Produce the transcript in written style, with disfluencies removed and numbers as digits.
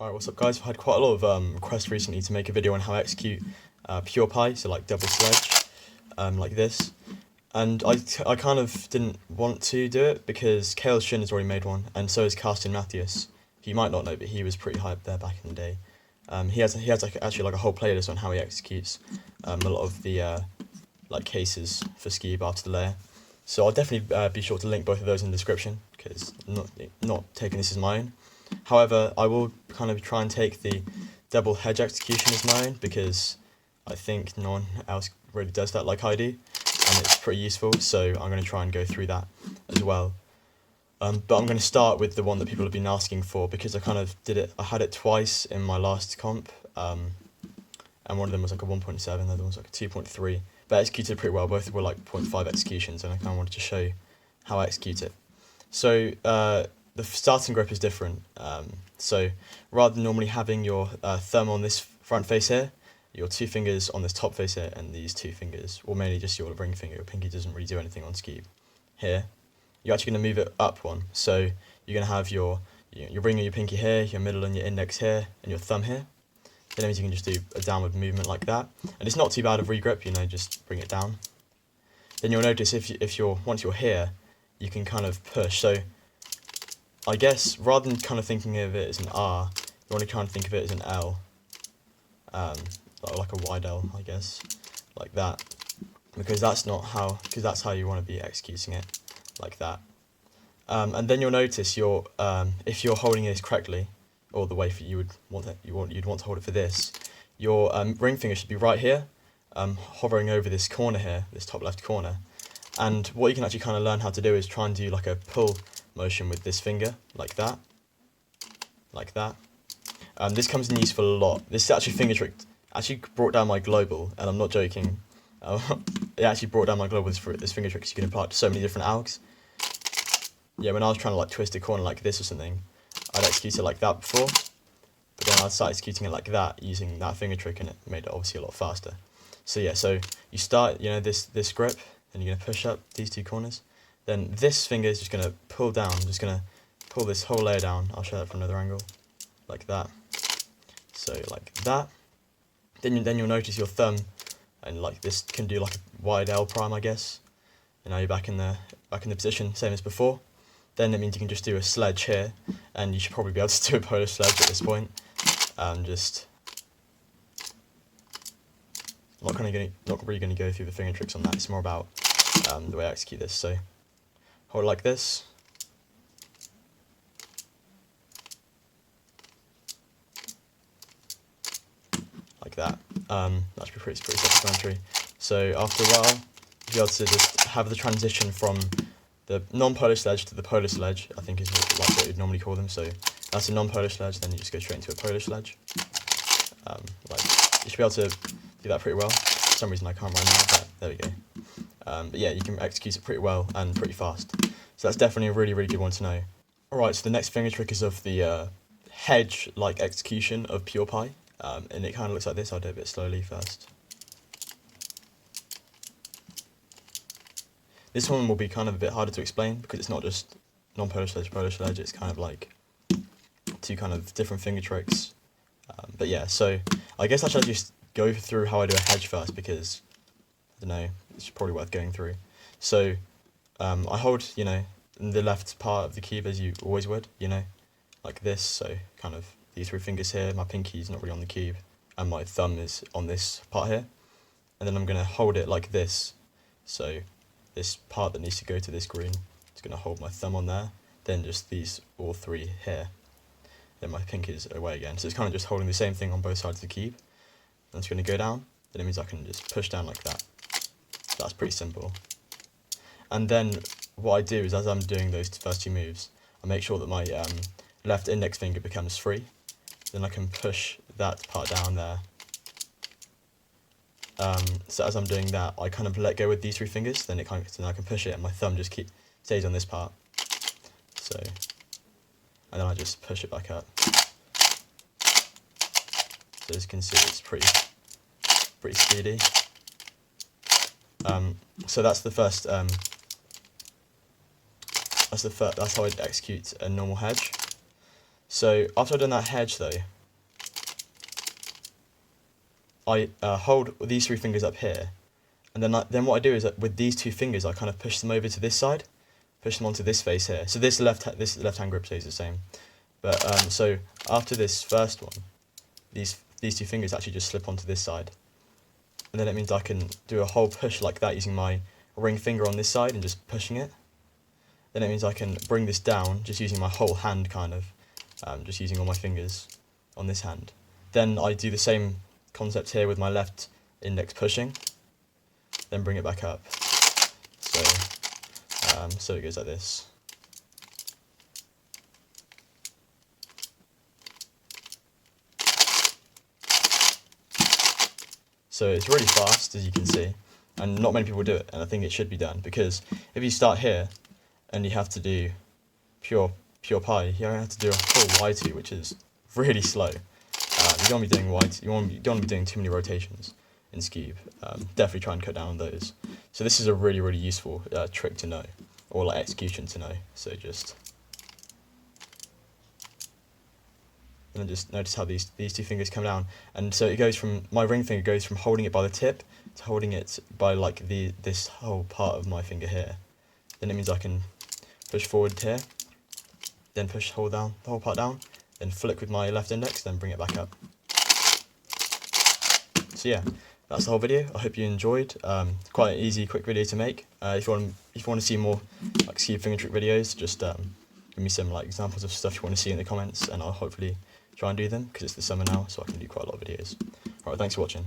Alright, what's up guys? I've had quite a lot of requests recently to make a video on how I execute pure pie, so like double sledge, like this. And I kind of didn't want to do it because Kale Shin has already made one, and so has Carsten Mathias. You might not know, but he was pretty hyped there back in the day. He has like actually like a whole playlist on how he executes a lot of the like cases for skewb after the layer. So I'll definitely be sure to link both of those in the description because not taking this as my own. However, I will kind of try and take the double hedge execution as my own because I think no one else really does that like I do, and it's pretty useful, so I'm going to try and go through that as well. But I'm going to start with the one that people have been asking for because I kind of did it, I had it twice in my last comp, and one of them was like a 1.7, the other one was like a 2.3, but I executed pretty well. Both were like 0.5 executions, and I kind of wanted to show you how I execute it. So the starting grip is different, so rather than normally having your thumb on this front face here, your two fingers on this top face here, and these two fingers, or mainly just your ring finger, your pinky doesn't really do anything on skewb. Here, you're actually going to move it up one, so you're going to have your ring and your pinky here, your middle and your index here, and your thumb here. Then that means you can just do a downward movement like that, and it's not too bad of regrip, just bring it down. Then you'll notice once you're here, you can kind of push, so I guess rather than kind of thinking of it as an R, you want to kind of think of it as an L, like a wide L, I guess, like that, because that's how you want to be executing it, like that. And then you'll notice if you're holding this correctly, or the way you'd want to hold it for this, your ring finger should be right here, hovering over this corner here, this top left corner. And what you can actually kind of learn how to do is try and do like a pull motion with this finger, like that, like that. This comes in useful a lot. This actually finger trick actually brought down my global, and I'm not joking. It actually brought down my global with this finger trick, so you can apply it to so many different algs. Yeah, when I was trying to like twist a corner like this or something, I'd execute it like that before, but then I'd start executing it like that using that finger trick, and it made it obviously a lot faster. So yeah, so you start, this grip, and you're gonna push up these two corners. Then this finger is just gonna pull down, just gonna pull this whole layer down. I'll show that from another angle, like that. So like that. Then you'll notice your thumb, and like this can do like a wide L prime, I guess. And now you're back in the position, same as before. Then it means you can just do a sledge here, and you should probably be able to do a Polish sledge at this point. Just not really gonna go through the finger tricks on that. It's more about the way I execute this. So hold it like this. Like that. That should be pretty self-explanatory. So after a while, you'll be able to just have the transition from the non-Polish sledge to the Polish sledge, I think is what you'd normally call them. So that's a non-Polish sledge, then you just go straight into a Polish sledge. You should be able to do that pretty well. For some reason I can't right now, but there we go. But yeah, you can execute it pretty well and pretty fast. So that's definitely a really, really good one to know. Alright, so the next finger trick is of the hedge-like execution of pure pie. And it kind of looks like this. I'll do it a bit slowly first. This one will be kind of a bit harder to explain because it's not just non-Polish sledge, Polish sledge. It's kind of like two kind of different finger tricks. But yeah, so I guess I should just go through how I do a hedge first because, I don't know, it's probably worth going through. So I hold, in the left part of the cube as you always would, like this. So kind of these three fingers here, my pinky's not really on the cube, and my thumb is on this part here. And then I'm going to hold it like this. So this part that needs to go to this green is going to hold my thumb on there, then just these all three here. Then my pinky's away again. So it's kind of just holding the same thing on both sides of the cube. And it's going to go down, then it means I can just push down like that. That's pretty simple. And then what I do is, as I'm doing those first two moves, I make sure that my left index finger becomes free. Then I can push that part down there. So as I'm doing that, I kind of let go with these three fingers, then I can push it, and my thumb just stays on this part. So, and then I just push it back up. So as you can see, it's pretty speedy. So that's the first. That's how I execute a normal hedge. So after I've done that hedge though, I hold these 3 fingers up here, and then what I do is that with these 2 fingers I kind of push them over to this side, push them onto this face here. So this left hand grip stays the same, but so after this first one, these 2 fingers actually just slip onto this side, and then it means I can do a whole push like that using my ring finger on this side and just pushing it. Then it means I can bring this down just using my whole hand, kind of, just using all my fingers on this hand. Then I do the same concept here with my left index pushing, then bring it back up. So it goes like this. So it's really fast, as you can see, and not many people do it, and I think it should be done, because if you start here and you have to do pure pi, you have to do a full Y2, which is really slow. You don't want to be doing Y2, you don't want to be doing too many rotations in skewb. Definitely try and cut down on those. So this is a really, really useful trick to know, or like execution to know. So just and then just notice how these 2 fingers come down, and so it goes from, my ring finger goes from holding it by the tip to holding it by like this whole part of my finger here. Then it means I can push forward here, then hold down the whole part down, then flick with my left index, then bring it back up. So yeah, that's the whole video. I hope you enjoyed. Quite an easy, quick video to make. If you want to see more like skewb finger trick videos, just give me some like examples of stuff you want to see in the comments, and I'll hopefully try and do them, because it's the summer now, so I can do quite a lot of videos. Alright, thanks for watching.